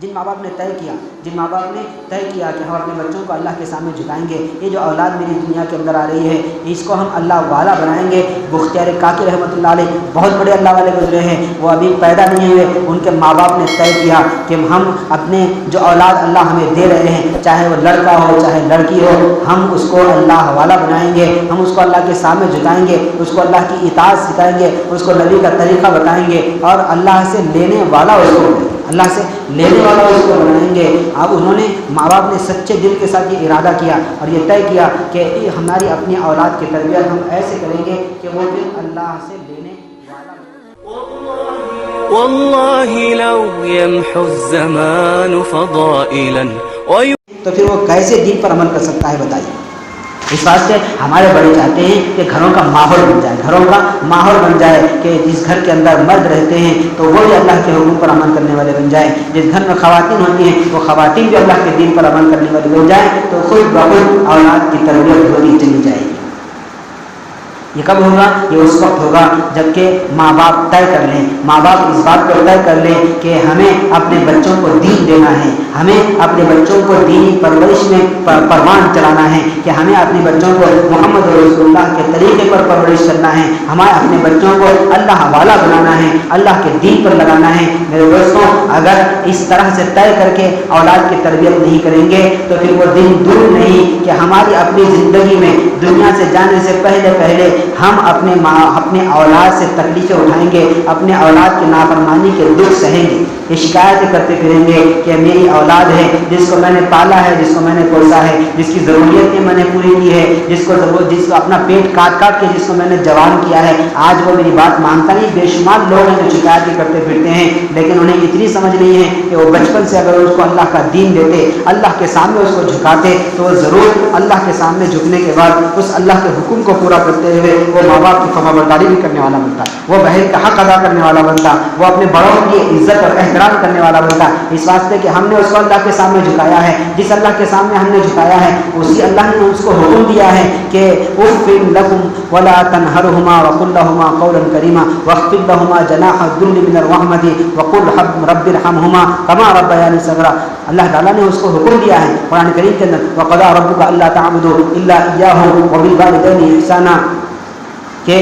جن ماں باپ نے طے کیا کہ ہم اپنے بچوں کو اللہ کے سامنے جھکائیں گے، یہ جو اولاد میری دنیا کے اندر آ رہی ہے اس کو ہم اللہ والا بنائیں گے۔ بختیار کاکی رحمۃ اللہ علیہ بہت بڑے اللہ والے گزرے ہیں، وہ ابھی پیدا نہیں ہوئے، ان کے ماں باپ نے طے کیا کہ ہم اپنے جو اولاد اللہ ہمیں دے رہے ہیں، چاہے وہ لڑکا ہو چاہے لڑکی ہو، ہم اس کو اللہ والا بنائیں گے، ہم اس کو اللہ کے سامنے جھکائیں گے، اس کو اللہ کی اطاعت سکھائیں گے، اس کو نبی کا طریقہ بتائیں گے، اور اللہ سے لینے والا اس کو بنائیں گے۔ اب انہوں نے ماں باپ نے سچے دل کے ساتھ یہ ارادہ کیا اور یہ طے کیا کہ ہماری اپنی اولاد کی تربیت ہم ایسے کریں گے کہ وہ دل اللہ سے لینے والا۔ والله لو يمحو الزمان فضائلا تو پھر وہ کیسے دین پر عمل کر سکتا ہے بتائیے؟ اس واسطے ہمارے بڑے چاہتے ہیں کہ گھروں کا ماحول بن جائے کہ جس گھر کے اندر مرد رہتے ہیں تو وہ بھی اللہ کے حکم پر عمل کرنے والے بن جائیں، جس گھر میں خواتین ہوتی ہیں وہ خواتین بھی اللہ کے دین پر عمل کرنے والی بن جائیں، تو خود بخود اولاد کی تربیت ہوتی چلی جائے گی۔ یہ کب ہوگا؟ یہ اس وقت ہوگا جب کہ ماں باپ طے کر لیں، ماں باپ اس بات کو طے کر لیں کہ ہمیں اپنے بچوں کو دین دینا ہے، ہمیں اپنے بچوں کو دینی پرورش میں پروان چلانا ہے، کہ ہمیں اپنے بچوں کو محمد رسول اللہ کے طریقے پر پرورش کرنا ہے، ہمیں اپنے بچوں کو اللہ والا بنانا ہے، اللہ کے دین پر لگانا ہے۔ میرے دوستوں، اگر اس طرح سے طے کر کے اولاد کی تربیت نہیں کریں گے تو پھر وہ دن دور نہیں کہ ہماری اپنی زندگی میں دنیا سے جانے سے پہلے ہم اپنے اولاد سے تکلیفیں اٹھائیں گے، اپنے اولاد کی نافرمانی کے دکھ سہیں گے، یہ شکایتیں کرتے پھریں گے کہ میری اولاد ہے جس کو میں نے پالا ہے، جس کو میں نے پوسا ہے، جس کی ضروریتیں میں نے پوری کی ہے، جس کو اپنا پیٹ کاٹ کے جس کو میں نے جوان کیا ہے، آج وہ میری بات مانتا نہیں۔ بے شمار لوگ ہیں جو شکایتیں کرتے پھرتے ہیں، لیکن انہیں اتنی سمجھ نہیں ہے کہ وہ بچپن سے اگر اس کو اللہ کا دین دیتے، اللہ کے سامنے اس کو جھکاتے، تو وہ ضرور اللہ کے سامنے جھکنے کے بعد اس اللہ کے حکم کو پورا کرتے ہوئے وہ ماں باپ کی فرمانبرداری بھی کرنے والا بنتا، وہ بہن کا حق ادا کرنے والا بنتا، وہ اپنے بڑوں کی عزت اور احترام کرنے والا بنتا، اس واسطے کہ ہم نے اس کو اللہ کے سامنے جھکایا ہے۔ جس اللہ کے سامنے ہم نے جھکایا ہے اسی اللہ نے اس کو حکم دیا ہے کہ اف لکم ولا تنہرہما وقل لہما قولا کریما واخفض لہما جناح الذل من الرحمۃ وقل رب ارحمہما کما ربیانی صغیرا۔ اللہ تعالیٰ نے اس کو حکم دیا ہے قرآن کریم کے اندر، وقضى ربک الا تعبدوا الا ایاہ وبالوالدین احسانا، کہ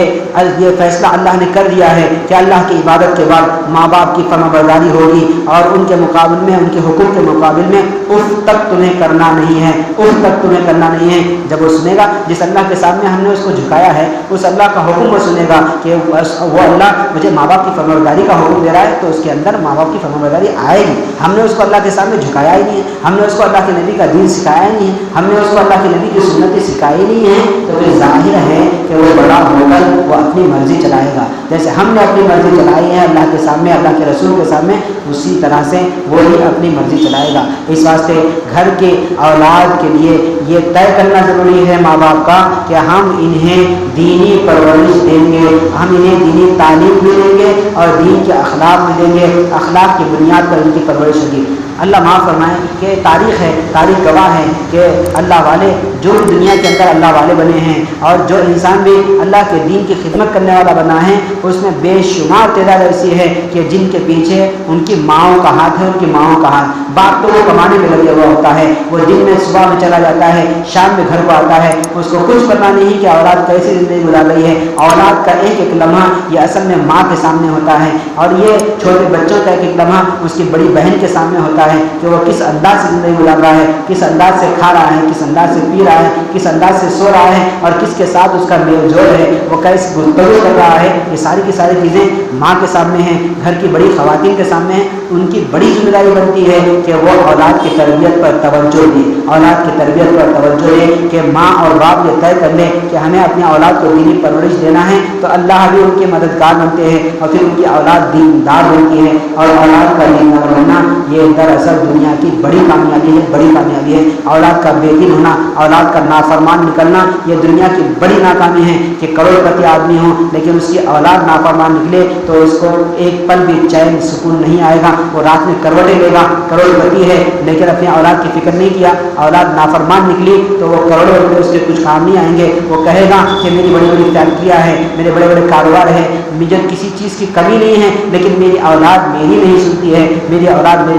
یہ فیصلہ اللہ نے کر دیا ہے کہ اللہ کی عبادت کے بعد ماں باپ کی فرمانبرداری ہوگی، اور ان کے مقابل میں، ان کے حکم کے مقابل میں اف تک تمہیں کرنا نہیں ہے، اف تک تمہیں کرنا نہیں ہے۔ جب وہ سنے گا، جس اللہ کے سامنے ہم نے اس کو جھکایا ہے، اس اللہ کا حکم وہ سنے گا کہ وہ اللہ مجھے ماں باپ کی فرمانبرداری کا حکم دے رہا ہے، تو اس کے اندر ماں باپ کی فرمانبرداری آئے گی۔ ہم نے اس کو اللہ کے سامنے جھکایا ہی نہیں ہے، ہم نے اس کو اللہ کے نبی کا دین سکھایا ہی نہیں ہے، ہم نے اس کو اللہ کے نبی کی سنتیں سکھائی نہیں ہیں، تو پھر ظاہر ہے کہ وہ بڑا ہو کر وہ اپنی مرضی چلائے گا۔ جیسے ہم نے اپنی مرضی چلائی ہے اللہ کے سامنے، اللہ کے رسول کے سامنے، اسی طرح سے وہ بھی اپنی مرضی چلائے گا۔ اس واسطے گھر کے اولاد کے لیے یہ طے کرنا ضروری ہے ماں باپ کا کہ ہم انہیں دینی پرورش دیں گے، ہم انہیں دینی تعلیم بھی دیں گے اور دین کے اخلاق بھی دیں گے، اخلاق کی بنیاد پر ان کی پرورش ہوگی۔ اللہ معاف فرمائے کہ تاریخ ہے، تاریخ گواہ ہے کہ اللہ والے جو دنیا کے اندر اللہ والے بنے ہیں، اور جو انسان بھی اللہ کے دین کی خدمت کرنے والا بنا ہے، اس میں بے شمار تعداد ایسی ہے کہ جن کے پیچھے ان کی ماؤں کا ہاتھ ہے، ان کی ماؤں کا ہاتھ۔ باپ تو وہ کمانے میں لگا ہوا ہوتا ہے، وہ دن میں صبح میں چلا جاتا ہے، شام میں گھر کو آتا ہے، اس کو کچھ پتہ نہیں کہ اولاد کیسی زندگی گزار رہی ہے۔ اولاد کا ایک ایک لمحہ یہ اصل میں ماں کے سامنے ہوتا ہے، اور یہ چھوٹے بچوں کا ایک ایک لمحہ اس کی بڑی بہن کے سامنے ہوتا ہے کہ وہ کس انداز سے زندگی گزار رہا ہے، کس انداز سے کھا رہا ہے، کس انداز سے پی رہا ہے، کس انداز سے سو رہا ہے، اور کس کے ساتھ اس کا میل جول ہے، وہ کیسے گفتگو کر رہا ہے۔ یہ ساری کی ساری چیزیں ماں کے سامنے ہیں، گھر کی بڑی خواتین کے سامنے ہیں۔ ان کی بڑی ذمہ داری بنتی ہے کہ وہ اولاد کی تربیت پر توجہ دیں، اولاد کی تربیت پر توجہ دیں کہ ماں اور باپ یہ طے کر لیں کہ ہمیں اپنی اولاد کو دینی پرورش دینا ہے، تو اللہ بھی ان کے مددگار بنتے ہیں، اور پھر ان کی اولاد دیندار ہوتی ہے۔ اور اولاد کا دیندار ہونا یہ دراصل دنیا کی بڑی کامیابی ہے، بڑی کامیابی ہے۔ اولاد کا بے دین ہونا، اولاد کا نافرمان نکلنا، یہ دنیا کی بڑی ناکامی ہے کہ کروڑ پتی آدمی ہوں لیکن اس کی اولاد نافرمان نکلے تو اس کو ایک پل بھی چین سکون نہیں آئے گا، وہ رات میں کروٹیں لے گا، کروڑ پتی ہے لیکن اپنی اولاد کی فکر نہیں کیا، اولاد نافرمان نکلی تو وہ کروڑوں روپے اس کے کچھ کام نہیں آئیں گے۔ وہ کہے گا کہ میری بڑی بڑی فیکٹریاں ہیں، میرے بڑے بڑے کاروبار ہیں، مجھے کسی چیز کی کمی نہیں ہے، لیکن میری اولاد میری نہیں سنتی ہے، میری اولاد میری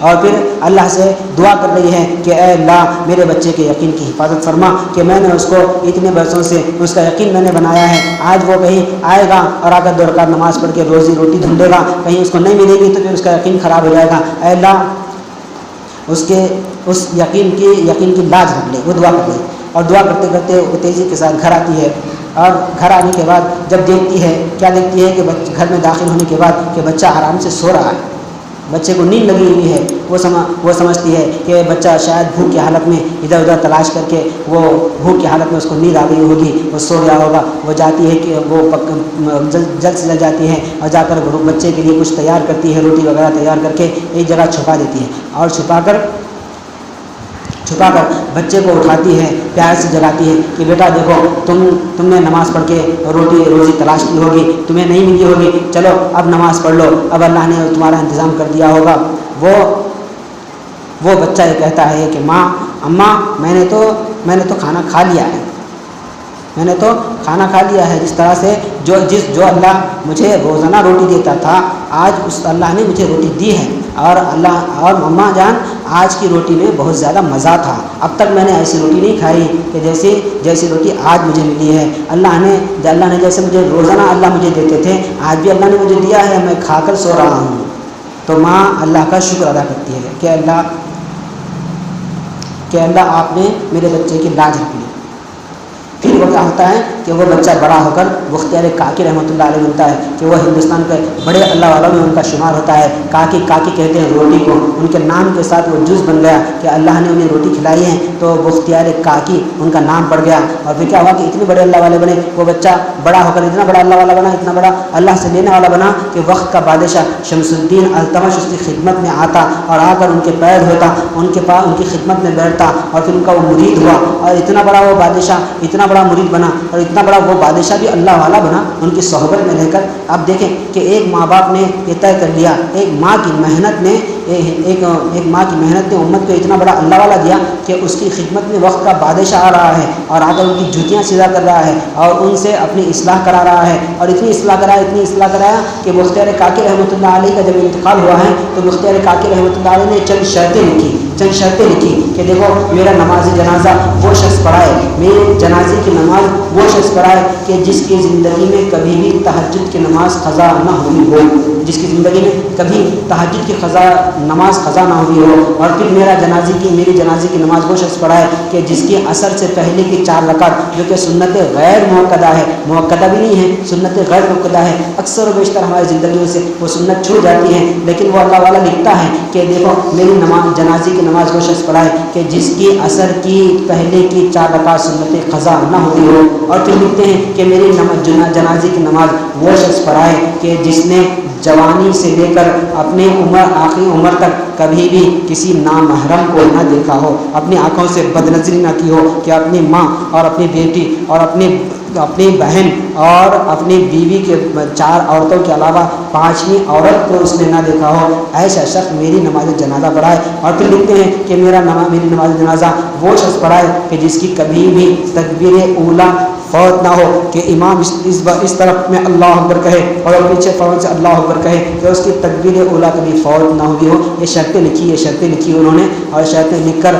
اور پھر اللہ سے دعا کر رہی ہے کہ اے اللہ میرے بچے کے یقین کی حفاظت فرما کہ میں نے اس کو اتنے برسوں سے اس کا یقین میں نے بنایا ہے، آج وہ کہیں آئے گا اور آ کر 2 رکعت نماز پڑھ کے روزی روٹی ڈھونڈے گا، کہیں اس کو نہیں ملے گی تو پھر اس کا یقین خراب ہو جائے گا۔ اے اللہ اس یقین کی لاج رکھ لے۔ وہ دعا کر لے اور دعا کرتے کرتے وہ تیزی کے ساتھ گھر آتی ہے، اور گھر آنے کے بعد جب دیکھتی ہے، کیا دیکھتی ہے کہ گھر میں داخل ہونے کے بعد کہ بچہ آرام سے سو رہا ہے، بچے کو نیند لگی ہوئی ہے۔ وہ سمجھتی ہے کہ بچہ شاید بھوک کی حالت میں ادھر ادھر تلاش کر کے وہ بھوک کی حالت میں اس کو نیند آ گئی ہوگی، وہ سو گیا ہوگا۔ وہ جاتی ہے کہ وہ جلد سے جلد جاتی ہے اور جا کر بچے کے لیے کچھ تیار کرتی ہے، روٹی وغیرہ تیار کر کے ایک جگہ چھپا دیتی ہے، اور چھپا کر بچے کو اٹھاتی ہے، پیار سے جگاتی ہے کہ بیٹا دیکھو تم نے نماز پڑھ کے روٹی روزی تلاش کی ہوگی، تمہیں نہیں ملی ہوگی، چلو اب نماز پڑھ لو، اب اللہ نے تمہارا انتظام کر دیا ہوگا۔ وہ بچہ یہ کہتا ہے کہ ماں، اماں میں نے تو کھانا کھا لیا ہے، میں نے تو کھانا کھا لیا ہے۔ جس طرح سے جو اللہ مجھے روزانہ روٹی دیتا تھا، آج اس اللہ نے مجھے روٹی دی ہے، اور مما جان آج کی روٹی میں بہت زیادہ مزہ تھا، اب تک میں نے ایسی روٹی نہیں کھائی کہ جیسی روٹی آج مجھے ملی ہے۔ اللہ نے جیسے مجھے روزانہ اللہ مجھے دیتے تھے، آج بھی اللہ نے مجھے دیا ہے، میں کھا کر سو رہا ہوں۔ تو ماں اللہ کا شکر ادا کرتی ہے کہ اللہ آپ نے میرے بچے کی لاج رکھ لی۔ پھر وہ کیا ہوتا ہے کہ وہ بچہ بڑا ہو کر بختیار کاکی رحمۃ اللہ علیہ بنتا ہے کہ وہ ہندوستان کے بڑے اللہ والوں میں ان کا شمار ہوتا ہے۔ کاکی کہتے ہیں روٹی کو، ان کے نام کے ساتھ وہ جز بن گیا کہ اللہ نے انہیں روٹی کھلائی ہے تو بختیار کاکی ان کا نام پڑ گیا۔ اور پھر کیا ہوا کہ اتنے بڑے اللہ والے بنے، وہ بچہ بڑا ہو کر اتنا بڑا اللہ والا بنا، اتنا بڑا اللہ سے لینے والا بنا کہ وقت کا بادشاہ شمس الدین التمش اس کی خدمت میں آتا اور آ کر ان کے پیر دھوتا، ان کی خدمت میں بیٹھتا، اور پھر ان کا وہ مرید ہوا، اور اتنا بڑا وہ بادشاہ، اتنا بڑا مرید بنا، اور اتنا بڑا وہ بادشاہ بھی اللہ والا بنا ان کی صحبت میں رہ کر۔ آپ دیکھیں کہ ایک ماں باپ نے یہ طے کر لیا، ایک ماں کی محنت نے امت کو اتنا بڑا اللہ والا دیا کہ اس کی خدمت میں وقت کا بادشاہ آ رہا ہے اور آ کر ان کی جوتیاں سیدھا کر رہا ہے اور ان سے اپنی اصلاح کرا رہا ہے، اور اتنی اصلاح کرایا کہ بختیار کاکی رحمۃ اللہ علیہ کا جب انتقال ہوا ہے تو بختیار کاکی رحمۃ اللہ علیہ نے چند شرطیں لکھی کہ دیکھو میرا نماز جنازہ وہ شخص پڑھائے، میرے جنازے کی نماز وہ شخص پڑھائے کہ جس کی زندگی میں کبھی بھی تہجد کی نماز قضا نہ ہوئی ہو، جس کی زندگی میں کبھی تہجد کی نماز قضا نہ ہوئی ہو۔ اور پھر میری جنازے کی نماز وہ شخص پڑھائے کہ جس کی عصر سے پہلے کی 4 رکعت جو کہ سنت غیر موقدہ ہے، موقدہ بھی نہیں ہے، سنت غیر موقدہ ہے، اکثر و بیشتر ہماری زندگیوں سے وہ سنت چھوٹ جاتی ہے، لیکن وہ اللہ والا لکھتا ہے کہ دیکھو میری جنازے کی نماز وہ شخص پڑھائے کہ جس کی عصر کی پہلے کی 4 رکعت سنت قضا نہ ہوئی ہو۔ اور پھر لکھتے ہیں کہ میری جنازے کی نماز وہ شخص پڑھائے کہ جس نے جوانی سے لے کر اپنے آخری عمر تک کبھی بھی کسی نامحرم کو نہ دیکھا ہو، اپنی آنکھوں سے بدنظری نہ کی ہو، کہ اپنی ماں اور اپنی بیٹی اور اپنی بہن اور اپنی بیوی کے 4 عورتوں کے علاوہ 5ویں عورت کو اس نے نہ دیکھا ہو، ایسا شخص میری نماز جنازہ پڑھائے۔ اور پھر لکھتے ہیں کہ میری نماز جنازہ وہ شخص پڑھائے کہ جس کی کبھی بھی تکبیر اولیٰ فوت نہ ہو، کہ امام اس طرف میں اللہ اکبر کہے اور پیچھے فوت سے اللہ اکبر کہے، کہ اس کی تکبیر اولیٰ کبھی فوت نہ ہوئی ہو۔ یہ شرطیں لکھی انہوں نے، اور شرطیں لکھ کر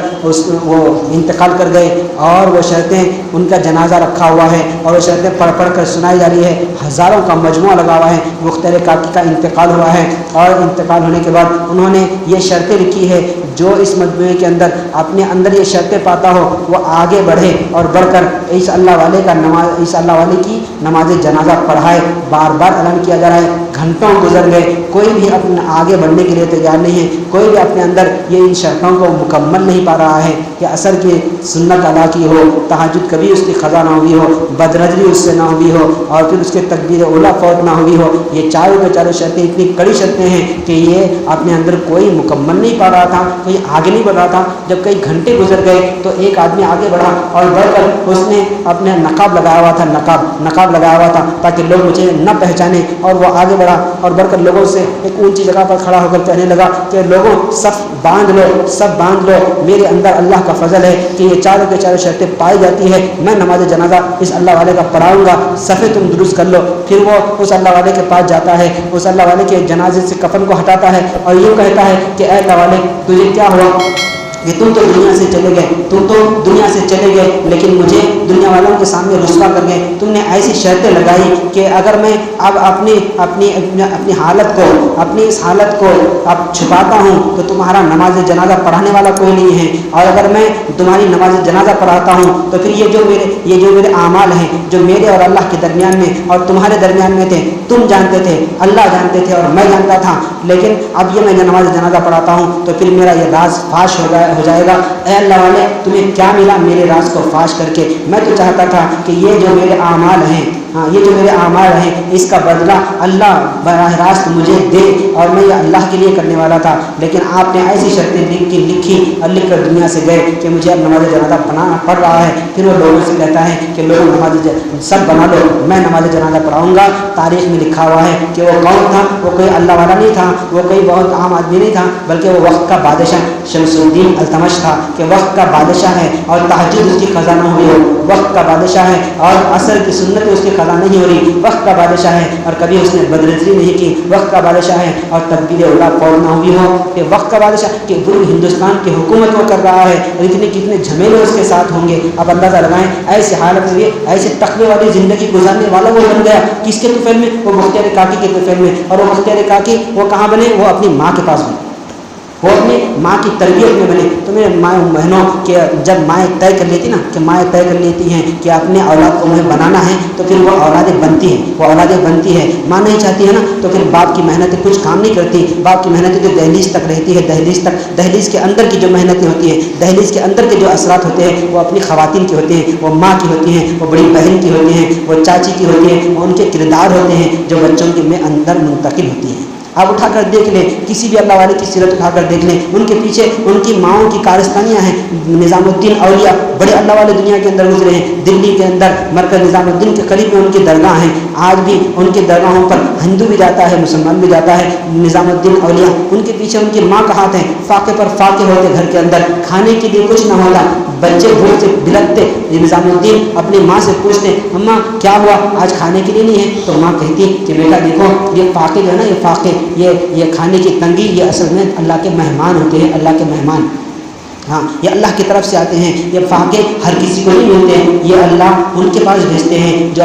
وہ انتقال کر گئے، اور وہ شرطیں ان کا جنازہ رکھا ہوا ہے اور وہ شرطیں پڑھ کر سنائی جا رہی ہے، ہزاروں کا مجموعہ لگا ہوا ہے۔ بختیار کاکی کا انتقال ہوا ہے، اور انتقال ہونے کے بعد انہوں نے یہ شرطیں لکھی ہے، جو اس مجموعے کے اپنے اندر یہ شرطیں پاتا ہو وہ آگے بڑھے اور بڑھ کر اس اللہ والے کی نماز جنازہ پڑھائے۔ بار بار اعلان کیا جا رہا ہے، گھنٹوں گزر گئے، کوئی بھی اپنے آگے بڑھنے کے لیے تیار نہیں ہے، کوئی بھی اپنے اندر یہ ان شرطوں کو مکمل نہیں پا رہا ہے کہ عصر کی سنت ادا کی ہو، تہجد کبھی اس کی قضا نہ ہوئی ہو، بدنظری اس سے نہ ہوئی ہو، اور پھر اس کے تکبیر اولیٰ فوت نہ ہوئی ہو۔ یہ چاروں شرطیں اتنی کڑی شرطیں ہیں کہ یہ اپنے اندر کوئی مکمل نہیں پا رہا تھا، کوئی آگے نہیں بڑھ رہا تھا۔ جب کئی گھنٹے گزر گئے تو ایک آدمی آگے بڑھا اور بڑھ کر اس نے اپنے نقاب لگایا ہوا تھا تاکہ لوگ مجھے نہ پہچانے، اور وہ آگے بڑھا اور بڑھ کر لوگوں سے ایک اونچی جگہ پر کھڑا ہو کر کہنے لگا کہ لوگوں صف باندھ لو، میرے اندر اللہ کا فضل ہے کہ یہ چاروں کے چاروں شرطیں پائی جاتی ہے، میں نماز جنازہ اس اللہ والے کا پڑھاؤں گا، صفیں تم درست کر لو۔ پھر وہ اس اللہ والے کے پاس جاتا ہے، اس اللہ والے کے جنازے سے کفن کو ہٹاتا ہے اور یوں کہتا ہے کہ اے اللہ والے تجھے کیا ہوا کہ تم تو دنیا سے چلے گئے لیکن مجھے دنیا والوں کے سامنے رسوا کر گئے، تم نے ایسی شرطیں لگائی کہ اگر میں اب اپنی اس حالت کو اب چھپاتا ہوں تو تمہارا نماز جنازہ پڑھانے والا کوئی نہیں ہے، اور اگر میں تمہاری نماز جنازہ پڑھاتا ہوں تو پھر یہ جو میرے اعمال ہیں جو میرے اور اللہ کے درمیان میں اور تمہارے درمیان میں تھے، تم جانتے تھے، اللہ جانتے تھے اور میں جانتا تھا، لیکن اب یہ میں نماز جنازہ پڑھاتا ہوں تو پھر میرا یہ راز فاش ہو جائے گا۔ اے اللہ والے تمہیں کیا ملا میرے راز کو فاش کر کے؟ میں تو چاہتا تھا کہ یہ جو میرے اعمال ہیں اس کا بدلہ اللہ براہ راست مجھے دے اور میں یہ اللہ کے لیے کرنے والا تھا، لیکن آپ نے ایسی شرطیں لکھی اور لکھ کر دنیا سے گئے کہ مجھے اب نماز جنازہ پڑھ رہا ہے۔ پھر وہ لوگوں سے کہتا ہے کہ لوگوں نماز سب بنا لو، میں نماز جنازہ پڑھاؤں گا۔ تاریخ میں لکھا ہوا ہے کہ وہ کون تھا؟ وہ کوئی اللہ والا نہیں تھا، وہ کوئی بہت عام آدمی نہیں تھا، بلکہ وہ وقت کا بادشاہ شمس الدین التمش تھا کہ وقت کا بادشاہ ہے اور تہجد اس کی قضا نہ ہوئی ہو، وقت کا بادشاہ ہے اور عصر کی سنت اس کی قضا نہیں ہو رہی، وقت کا بادشاہ ہے اور کبھی اس نے بدرزی نہیں کی، وقت کا بادشاہ ہے اور تکبیر اولا فوت نہ ہوئی ہو، کہ وقت کا بادشاہ کہ پوری ہندوستان کی حکومت وہ کر رہا ہے اور کتنے جھمیلے اس کے ساتھ ہوں گے۔ اب اندازہ لگائیں ایسی حالت میں ایسے تقوی والی زندگی گزارنے والا وہ بن گیا، کس کے طفیل میں؟ وہ بختیار کاکی کے طفیل میں، اور وہ بختیار کاکی وہ کہاں بنے؟ وہ اپنی ماں کے پاس بنے، وہ اپنی ماں کی تربیت میں بنے۔ تو میرے ماں بہنوں کہ جب مائیں طے کر لیتی ہیں کہ اپنے اولاد کو انہیں بنانا ہے تو پھر وہ اولادیں بنتی ہیں، ماں نہیں چاہتی ہے نا تو پھر باپ کی محنتیں کچھ کام نہیں کرتی، باپ کی محنتیں تو دہلیز تک رہتی ہے، دہلیز کے اندر کی جو محنتیں ہوتی ہیں، دہلیز کے اندر کے جو اثرات ہوتے ہیں وہ اپنی خواتین کی ہوتے ہیں، وہ ماں کی ہوتی ہیں، وہ بڑی بہن کی ہوتی ہیں، وہ چاچی کی ہوتی ہیں، وہ ان کے کردار ہوتے ہیں جو بچوں کے میں اندر منتقل ہوتی ہیں۔ آپ اٹھا کر دیکھ لیں، کسی بھی اللہ والے کی سیرت اٹھا کر دیکھ لیں، ان کے پیچھے ان کی ماؤں کی کارستانیاں ہیں۔ نظام الدین اولیاء بڑے اللہ والے دنیا کے اندر گزرے ہیں، دلی کے اندر مرکز نظام الدین کے قریب میں ان کی درگاہ ہیں، آج بھی ان کی درگاہوں پر ہندو بھی جاتا ہے، مسلمان بھی جاتا ہے۔ نظام الدین اولیاء ان کے پیچھے ان کی ماں کا ہاتھ ہے، فاقے پر فاقے ہوتے گھر کے اندر، کھانے کے لیے کچھ نہ ہوتا، بچے بھوک سے بلکتے، نظام الدین اپنی ماں سے پوچھتے اماں کیا ہوا آج کھانے کے لیے نہیں ہے؟ تو ماں کہتی کہ بیٹا دیکھو یہ فاقے جو ہے نا، یہ فاقے یہ کھانے کی تنگی، یہ اصل میں اللہ کے مہمان ہوتے ہیں، اللہ کے مہمان، ہاں یہ اللہ کی طرف سے آتے ہیں، یہ فاقے ہر کسی کو نہیں ملتے ہیں، یہ اللہ ان کے پاس بھیجتے ہیں جو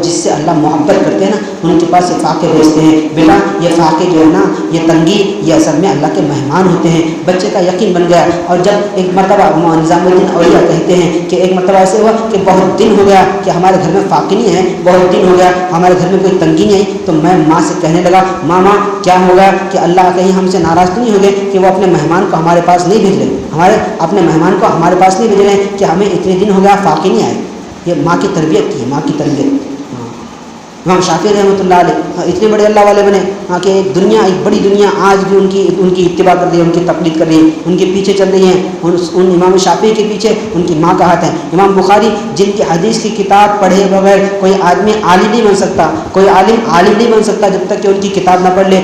جس سے اللہ محبت کرتے ہیں نا، ان کے پاس یہ فاقے بھیجتے ہیں۔ بیٹا یہ فاقے جو ہے نا، یہ تنگی، یہ اصل میں اللہ کے مہمان ہوتے ہیں۔ بچے کا یقین بن گیا، اور جب ایک مرتبہ نظام الدین اولیاء کہتے ہیں کہ ایک مرتبہ ایسے ہوا کہ بہت دن ہو گیا کہ ہمارے گھر میں فاقے نہیں ہے، بہت دن ہو گیا ہمارے گھر میں کوئی تنگی نہیں آئی، تو میں ماں سے کہنے لگا ماں کیا ہوگا کہ اللہ کہیں ہم سے ناراض تو نہیں ہو گئے کہ وہ اپنے مہمان کو ہمارے پاس نہیں بھیج رہے، اپنے مہمان کو ہمارے پاس نہیں بھیج رہے ہیں کہ ہمیں اتنے دن ہو گیا فاقے نہیں آئے۔ یہ ماں کی تربیت کی ہے، ماں کی تربیت۔ امام شافعی رحمۃ اللہ علیہ اتنے بڑے اللہ والے بنے کہ ایک بڑی دنیا آج بھی ان کی اتباع کر رہی ہے، ان کی تقلید کر رہی ہے، ان کے پیچھے چل رہی ہیں، ان امام شافعی کے پیچھے ان کی ماں کا ہاتھ ہے۔ امام بخاری جن کی حدیث کی کتاب پڑھے بغیر کوئی آدمی عالم نہیں بن سکتا، کوئی عالم نہیں بن سکتا جب تک کہ ان کی کتاب نہ پڑھ لے۔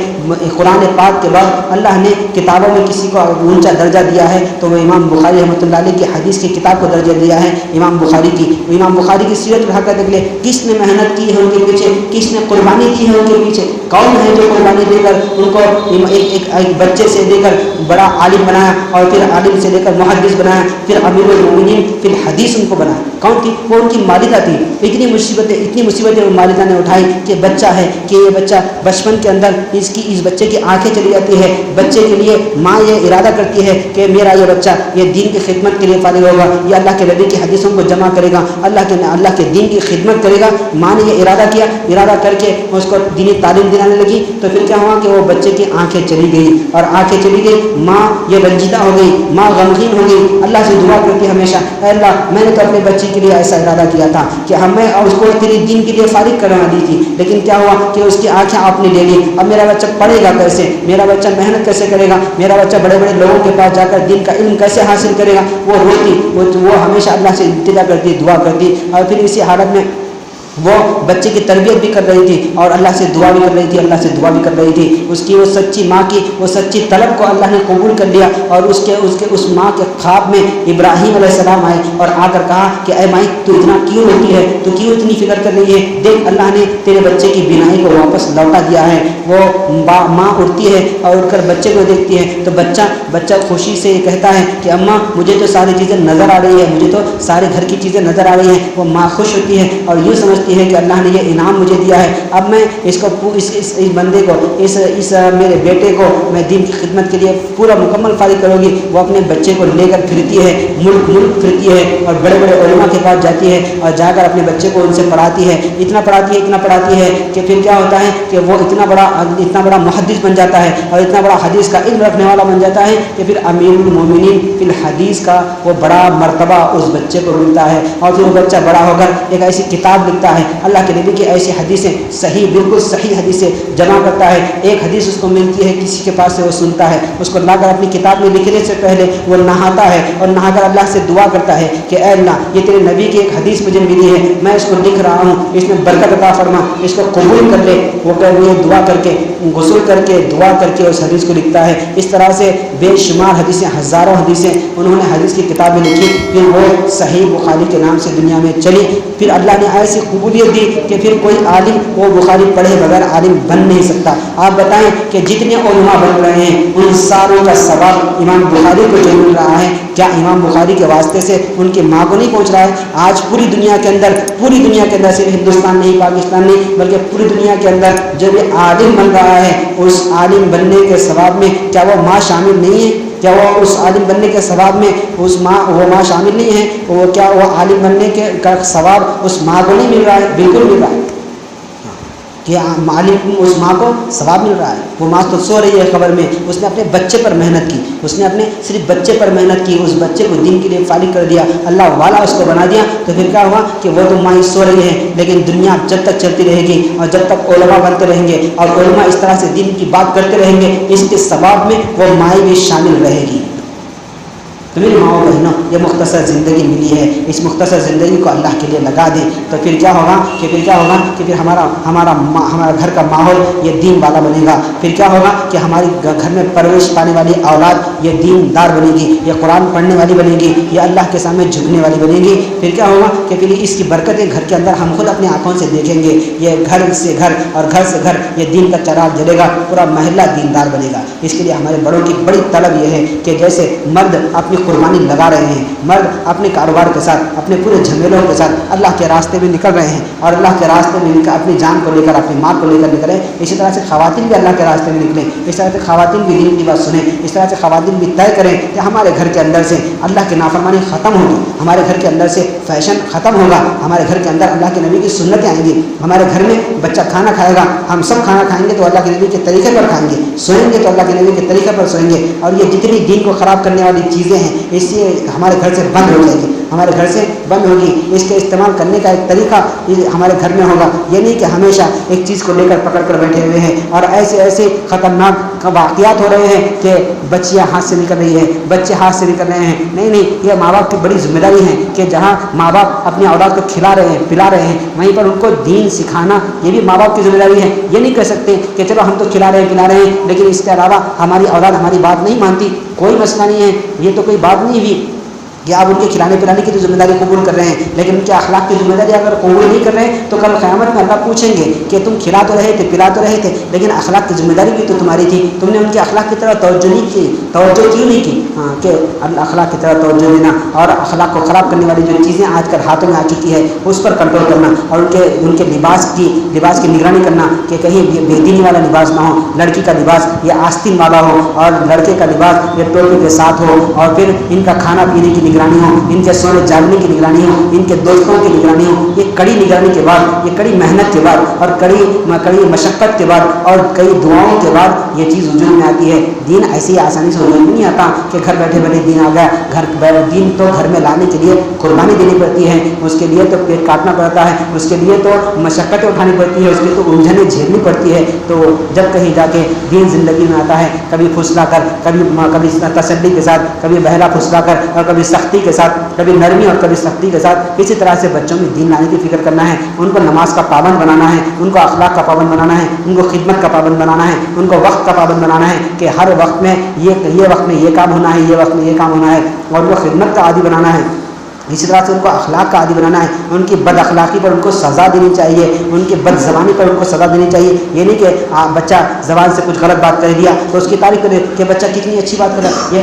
قرآن پاک کے بعد اللہ نے کتابوں میں کسی کو اونچا درجہ دیا ہے تو وہ امام بخاری رحمۃ اللہ علیہ کی حدیث کی کتاب کو درجہ دیا ہے امام بخاری کی سیرت اٹھا کر دیکھ لے، کس نے محنت کی ہے ان کے پیچھے، کس نے قربانی دی ہے ان کے پیچھے، کون ہے جو قربانی دے کر ان کو ایک بچے سے دے کر بڑا عالم بنایا، اور پھر عالم سے لے کر محدث بنایا، پھر امیر المومنین پھر حدیث ان کو بنایا۔ کون تھی؟ وہ ان کی والدہ تھی۔ اتنی مصیبتیں وہ والدہ نے اٹھائی کہ بچہ ہے، کہ یہ بچہ بچپن کے اندر اس بچے کی آنکھیں چلی جاتی ہے، بچے کے لیے ماں یہ ارادہ کرتی ہے کہ میرا یہ بچہ یہ دین کی خدمت کے لیے فارغ ہوگا، یہ اللہ کے نبی کی حدیثوں کو جمع کرے گا، اللہ کے دین کی خدمت کرے گا۔ ماں نے یہ ارادہ کر کے اس کو دینی تعلیم دلانے لگی، تو پھر کیا ہوا کہ وہ بچے کی آنکھیں چلی گئی، ماں یہ رنجیدہ ہو گئی، ماں غمگین ہو گئی، اللہ سے دعا کرتی ہمیشہ اے اللہ میں نے تو اپنے بچے کے لیے ایسا ارادہ کیا تھا کہ ہمیں اس کو تیری دین کے لیے فارغ کروا دی تھی، لیکن کیا ہوا کہ اس کی آنکھیں آپ نے لے لی، اب میرا بچہ پڑھے گا کیسے، میرا بچہ محنت کیسے کرے گا، میرا بچہ بڑے بڑے لوگوں کے پاس جا کر دین کا علم کیسے حاصل کرے گا۔ وہ روتی، وہ ہمیشہ اللہ سے التجا کرتی، دعا کرتی، اور پھر اسی حالت میں وہ بچے کی تربیت بھی کر رہی تھی اور اللہ سے دعا بھی کر رہی تھی، اللہ سے دعا بھی کر رہی تھی. اس کی وہ سچی ماں کی وہ سچی طلب کو اللہ نے قبول کر لیا اور اس ماں کے خواب میں ابراہیم علیہ السلام آئے اور آ کر کہا کہ اے مائی تو اتنا کیوں ہوتی ہے، تو کیوں اتنی فکر کر رہی ہے، دیکھ اللہ نے تیرے بچے کی بینائی کو واپس لوٹا دیا ہے. وہ ماں اٹھتی ہے اور اٹھ کر بچے کو دیکھتی ہے تو بچہ خوشی سے یہ کہتا ہے کہ اماں مجھے تو ساری چیزیں نظر آ رہی ہے، مجھے تو سارے گھر کی چیزیں نظر آ رہی ہیں. وہ ماں خوش ہوتی ہے اور یوں سمجھتی ہے کہ اللہ نے یہ انعام مجھے دیا ہے، اب میں اس بندے کو اس میرے بیٹے کو میں دین کی خدمت کے لیے پورا مکمل فارغ کروں گی. وہ اپنے بچے کو لے کر پھرتی ہے، ملک پھرتی ہے اور بڑے بڑے علماء کے پاس جاتی ہے اور جا کر اپنے بچے کو ان سے پڑھاتی ہے. اتنا پڑھاتی ہے کہ پھر کیا ہوتا ہے کہ وہ اتنا بڑا محدث بن جاتا ہے اور اتنا بڑا حدیث کا علم رکھنے والا بن جاتا ہے کہ پھر امیر المومنین فی الحدیث کا وہ بڑا مرتبہ اس بچے کو ملتا ہے. اور پھر وہ بچہ بڑا ہو کر ایک ایسی کتاب لکھتا ہے، اللہ کے نبی کی ایسی حدیثیں بالکل صحیح حدیثیں جمع کرتا ہے. ایک حدیث اس کو ملتی ہے کسی کے پاس سے وہ سنتا ہے، اس کو لا کر اپنی کتاب میں لکھنے سے پہلے وہ نہاتا ہے اور نہا کر اللہ سے دعا کرتا ہے کہ اے اللہ یہ تیرے نبی کی ایک حدیث مجھے ملی ہے، میں اس کو لکھ رہا ہوں، اس میں برکت عطا فرما، اس کو قبول کر لے. وہ دعا کر کے غسل کر کے دعا کر کے اس حدیث کو لکھتا ہے. اس طرح سے بے شمار حدیثیں، ہزاروں حدیثیں انہوں نے حدیث کی کتابیں لکھی. پھر وہ صحیح بخاری کے نام سے دنیا میں چلی. پھر اللہ نے ایسی قبولیت دی کہ پھر کوئی عالم وہ بخاری پڑھے بغیر عالم بن نہیں سکتا. آپ بتائیں کہ جتنے علماء بن رہے ہیں ان ساروں کا ثواب امام بخاری کو جو مل رہا ہے، کیا امام بخاری کے واسطے سے ان کے ماں کو نہیں پہنچ رہا ہے؟ آج پوری دنیا کے اندر صرف ہندوستان نہیں، پاکستان نہیں، بلکہ پوری دنیا کے اندر جو بھی عالم بن رہا ہے اس عالم بننے کے ثواب میں کیا وہ ماں شامل نہیں ہے؟ کیا وہ اس عالم بننے کے ثواب میں وہ ماں شامل نہیں ہے؟ کیا وہ عالم بننے کا ثواب اس ماں کو نہیں مل رہا ہے؟ بالکل مل رہا ہے کہ عالم اس ماں کو ثواب مل رہا ہے. وہ ماں تو سو رہی ہے قبر میں، اس نے اپنے بچے پر محنت کی، اس نے اپنے صرف بچے پر محنت کی، اس بچے کو دین کے لیے فارغ کر دیا، اللہ والا اس کو بنا دیا. تو پھر کیا ہوا کہ وہ تو ماں سو رہی ہے، لیکن دنیا جب تک چلتی رہے گی اور جب تک علماء بنتے رہیں گے اور علماء اس طرح سے دین کی بات کرتے رہیں گے، اس کے ثواب میں وہ مائیں بھی شامل رہے گی. تو میری ماؤں بہنوں، یہ مختصر زندگی ملی ہے، اس مختصر زندگی کو اللہ کے لیے لگا دیں تو پھر کیا ہوگا کہ پھر ہمارا گھر کا ماحول یہ دین والا بنے گا. پھر کیا ہوگا کہ ہماری گھر میں پرورش پانے والی اولاد یہ دین دار بنے گی، یہ قرآن پڑھنے والی بنے گی، یہ اللہ کے سامنے جھکنے والی بنے گی. پھر کیا ہوگا کہ پھر اس کی برکتیں گھر کے اندر ہم خود اپنی آنکھوں سے دیکھیں گے. یہ گھر سے گھر اور گھر سے گھر یہ دین کا چراغ جلے گا، پورا محلہ دیندار بنے گا. اس کے لیے ہمارے بڑوں کی بڑی طلب یہ ہے کہ جیسے مرد اپنی قربانی لگا رہے ہیں، مرد اپنے کاروبار کے ساتھ، اپنے پورے جھمیلوں کے ساتھ اللہ کے راستے میں نکل رہے ہیں اور اللہ کے راستے میں اپنی جان کو لے کر، اپنی ماں کو لے کر نکلیں، اسی طرح سے خواتین بھی اللہ کے راستے میں نکلیں. اس طرح سے خواتین بھی دین کی بات سنیں. اس طرح سے خواتین بھی طے کریں کہ ہمارے گھر کے اندر سے اللہ کی نافرمانی ختم ہوگی، ہمارے گھر کے اندر سے فیشن ختم ہوگا، ہمارے گھر کے اندر اللہ کے نبی کی سنتیں آئیں گی. ہمارے گھر میں بچہ کھانا کھائے گا، ہم سب کھانا کھائیں گے تو اللہ کے نبی کے طریقے پر کھائیں گے، سوئیں گے تو اللہ کے نبی کے طریقے پر سوئیں گے. اور یہ جتنی دین کو خراب کرنے والی چیزیں ہیں اس سے ہمارے گھر سے بند ہو جائے گی، ہمارے گھر سے بند ہوگی. اس کے استعمال کرنے کا ایک طریقہ ہمارے گھر میں ہوگا. یہ نہیں کہ ہمیشہ ایک چیز کو لے کر پکڑ کر بیٹھے ہوئے ہیں اور ایسے خطرناک واقعات ہو رہے ہیں کہ بچیاں ہاتھ سے نکل رہی ہے، بچے ہاتھ سے نکل رہے ہیں. نہیں، یہ ماں باپ کی بڑی ذمہ داری ہے کہ جہاں ماں باپ اپنی اولاد کو کھلا رہے ہیں، پلا رہے ہیں، وہیں پر ان کو دین سکھانا یہ بھی ماں باپ کی ذمہ داری ہے. یہ نہیں کہہ سکتے کہ چلو ہم تو کھلا رہے ہیں پلا رہے ہیں لیکن اس کے علاوہ ہماری اولاد ہماری بات نہیں مانتی. کوئی مسئلہ نہیں ہے، یہ تو کوئی بات نہیں ہوئی کہ آپ ان کے کھلانے پلانے کی تو ذمہ داری قبول کر رہے ہیں، لیکن ان کے اخلاق کی ذمہ داری اگر قبول نہیں کر رہے ہیں تو کل قیامت میں اللہ پوچھیں گے کہ تم کھلا تو رہے تھے، پلا تو رہے تھے، لیکن اخلاق کی ذمہ داری بھی تو تمہاری تھی، تم نے ان کے اخلاق کی طرف توجہ کیوں نہیں کی؟ کہ اخلاق کی طرف توجہ دینا اور اخلاق کو خراب کرنے والی جو چیزیں آج کل ہاتھوں میں آ چکی ہے اس پر کنٹرول کرنا اور ان کے لباس کی نگرانی کرنا کہ کہیں بے دینی والا لباس نہ ہو. لڑکی کا لباس یہ آستین والا ہو اور لڑکے کا لباس یہ ٹوپی کے ساتھ ہو. اور پھر ان کا کھانا پینے کی نگرانی ہو، ان کے سونے جاگنے کی نگرانی ہو، ان کے دوستوں کی نگرانی ہو. یہ کڑی نگرانی کے بعد، یہ کڑی محنت کے بعد اور کڑی مشقت کے بعد اور کئی دعاؤں کے بعد یہ چیز وجود میں آتی ہے. دین ایسی آسانی سے وجود میں نہیں آتا کہ گھر بیٹھے بیٹھے دین آ گیا. دین تو گھر میں لانے کے لیے قربانی دینی پڑتی ہے, اس کے لیے تو پیٹ کاٹنا پڑتا ہے, اس کے لیے تو مشقتیں اٹھانی پڑتی ہے, اس کی تو الجھنیں جھیلنی پڑتی ہے. تو جب کہیں جا کے دین زندگی میں آتا ہے, کبھی پھسلا کر, کبھی تسلی کے ساتھ, کبھی بہلا پھسلا کر, اور کبھی سختی کے ساتھ, کبھی نرمی اور کبھی سختی کے ساتھ, اسی طرح سے بچوں میں دین لانے کی فکر کرنا ہے. ان کو نماز کا پابند بنانا ہے, ان کو اخلاق کا پابند بنانا ہے, ان کو خدمت کا پابند بنانا ہے, ان کو وقت کا پابند بنانا ہے کہ ہر وقت میں یہ وقت میں یہ کام ہونا ہے, یہ وقت میں یہ کام ہونا ہے, اور ان کو خدمت کا عادی بنانا ہے. اسی طرح سے ان کو اخلاق کا عادی بنانا ہے. ان کی بد اخلاقی پر ان کو سزا دینی چاہیے, ان کی بد زبانی پر ان کو سزا دینی چاہیے. یہ نہیں کہ بچہ زبان سے کچھ غلط بات کہہ دیا تو اس کی تعریف کرے کہ بچہ کتنی اچھی بات کر رہا ہے, یہ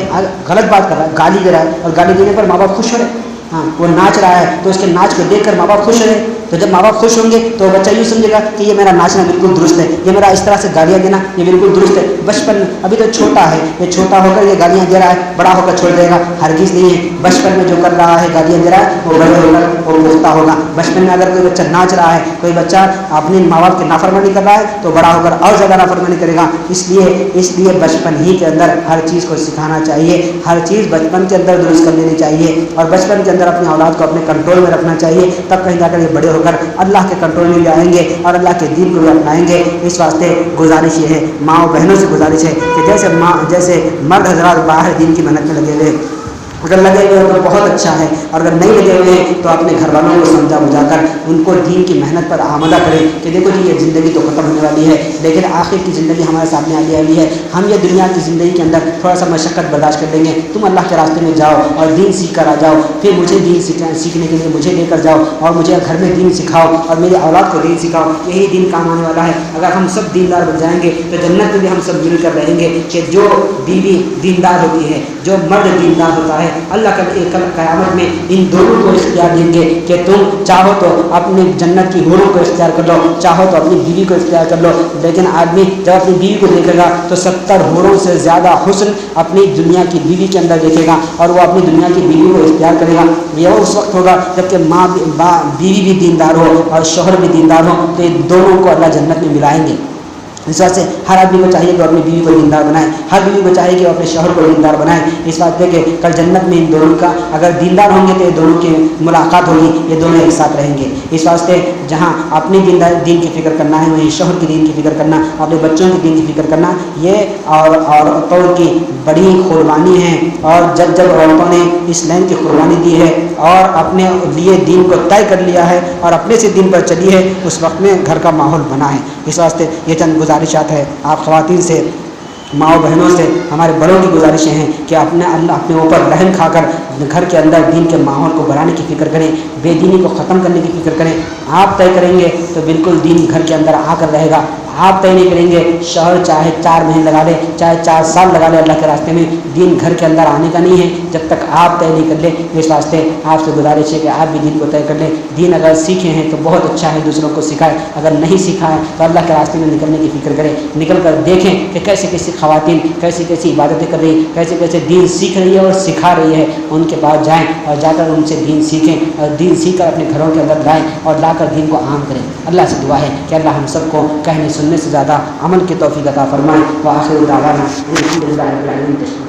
غلط بات کر رہا ہے, گالی دے رہا ہے, اور گالی دینے پر ماں باپ خوش ہو رہے ہیں. ہاں, وہ ناچ رہا ہے تو اس کے ناچ کو دیکھ کر ماں باپ خوش رہے. تو جب ماں باپ خوش ہوں گے تو بچہ یوں سمجھے گا کہ یہ میرا ناچنا بالکل درست ہے, یہ میرا اس طرح سے گالیاں دینا یہ بالکل درست ہے. بچپن میں ابھی تو چھوٹا ہے, یہ چھوٹا ہو کر یہ گالیاں دے رہا ہے, بڑا ہو کر چھوڑ دے گا, ہرگز نہیں ہے. بچپن میں جو کر رہا ہے گالیاں دے رہا ہے وہ بڑے ہو کر وہ پختہ ہوگا. بچپن میں اگر کوئی بچہ ناچ رہا ہے, کوئی بچہ اپنے ماں باپ کی نافرمانی کر رہا ہے تو بڑا ہو کر اور زیادہ نافرمانی کرے گا. اس لیے بچپن ہی کے اندر ہر چیز کو سکھانا چاہیے, ہر چیز بچپن کے اندر درست کر لینی چاہیے, اور بچپن کے اندر اپنی اولاد کو اپنے کنٹرول میں رکھنا چاہیے. تب کہیں جا کر یہ بڑے ہو کر اللہ کے کنٹرول میں بھی آئیں گے اور اللہ کے دین کو بھی اپنائیں گے. اس واسطے گزارش یہ ہے, ماں و بہنوں سے گزارش ہے کہ جیسے مرد حضرات باہر دین کی محنت میں لگے ہوئے, اگر لگے ہوئے ہیں تو بہت اچھا ہے, اور اگر نہیں لگے ہوئے ہیں تو اپنے گھر والوں کو سمجھا بجھا کر ان کو دین کی محنت پر آمادہ کریں کہ دیکھو جی یہ زندگی تو ختم ہونے والی ہے, لیکن آخر کی زندگی ہمارے سامنے آنے والی ہے. ہم یہ دنیا کی زندگی کے اندر تھوڑا سا مشقت برداشت کر لیں گے, تم اللہ کے راستے میں جاؤ اور دین سیکھ کر آ جاؤ, پھر مجھے دین سیکھنے کے لیے مجھے لے کر جاؤ, اور مجھے گھر میں دین سکھاؤ, اور میری اولاد کو دین سکھاؤ. یہی دین کام آنے والا ہے. اگر ہم سب دیندار بن جائیں گے تو جنت میں بھی ہم سب مل کر رہیں گے کہ جو بیوی دیندار ہوتی ہے, جو مرد دیندار ہوتا ہے, اللہ کل قیامت میں ان دونوں کو اختیار دیں گے کہ تم چاہو تو اپنے جنت کی حوروں کو اختیار کر لو, چاہو تو اپنی بیوی کو اختیار کر لو. لیکن آدمی جب اپنی بیوی کو دیکھے گا تو 70 حوروں سے زیادہ حسن اپنی دنیا کی بیوی کے اندر دیکھے گا, اور وہ اپنی دنیا کی بیوی کو اختیار کرے گا. یہ اس وقت ہوگا جب کہ بیوی بھی دیندار ہو اور شوہر بھی دیندار ہو, تو یہ دونوں کو اللہ جنت میں ملائیں گے. اس واسطے ہر آدمی کو چاہیے کہ اپنی بیوی کو دیندار بنائے, ہر بیوی کو چاہیے کہ اپنے شوہر کو دیندار بنائے. اس بات پہ کہ کل جنت میں ان دونوں کا اگر دیندار ہوں گے تو یہ دونوں کی ملاقات ہوگی, یہ دونوں ایک ساتھ رہیں گے. اس واسطے جہاں اپنی دین کی فکر کرنا ہے وہیں شوہر کی دین کی فکر کرنا, اپنے بچوں کی دین کی فکر کرنا, یہ اور عورتوں کی بڑی قربانی ہے. اور جب عورتوں نے اس لائن کی قربانی دی ہے اور اپنے لیے دین کو طے کر لیا ہے اور اپنے سے دین پر چلی ہے, اس وقت میں گھر کا ماحول بنا ہے. اس واسطے یہ چند گزارشات ہے آپ خواتین سے, ماں و بہنوں سے, ہمارے بڑوں کی گزارشیں ہیں کہ اپنے اوپر رحم کھا کر گھر کے اندر دین کے ماحول کو بڑھانے کی فکر کریں, بے دینی کو ختم کرنے کی فکر کریں. آپ طے کریں گے تو بالکل دین گھر کے اندر آ کر رہے گا. آپ طے نہیں کریں گے, شوہر چاہے 4 مہینے لگا لے, چاہے 4 سال لگا لے, اللہ کے راستے میں دین گھر کے اندر آنے کا نہیں ہے جب تک آپ طے نہیں کر لیں. اس واسطے آپ سے گزارش ہے کہ آپ بھی دین کو طے کر لیں. دین اگر سیکھے ہیں تو بہت اچھا ہے, دوسروں کو سکھائے. اگر نہیں سیکھا ہے تو اللہ کے راستے میں نکلنے کی فکر کریں, نکل کر دیکھیں کہ کیسے کیسی خواتین کیسی عبادتیں کر رہی, کیسے دین سیکھ رہی ہے اور سکھا رہی ہے. ان کے پاس جائیں اور جا کر ان سے دین سیکھیں, اور دین سیکھ کر اپنے گھروں کے اندر لائیں اور لا کر دین کو عام کریں. اللہ سے دعا ہے کہ اللہ ہم سب کو کہنے سننے سے زیادہ عمل کی توفیق عطا فرمائے. وآخر دعوانا الحمد للہ رب العالمین.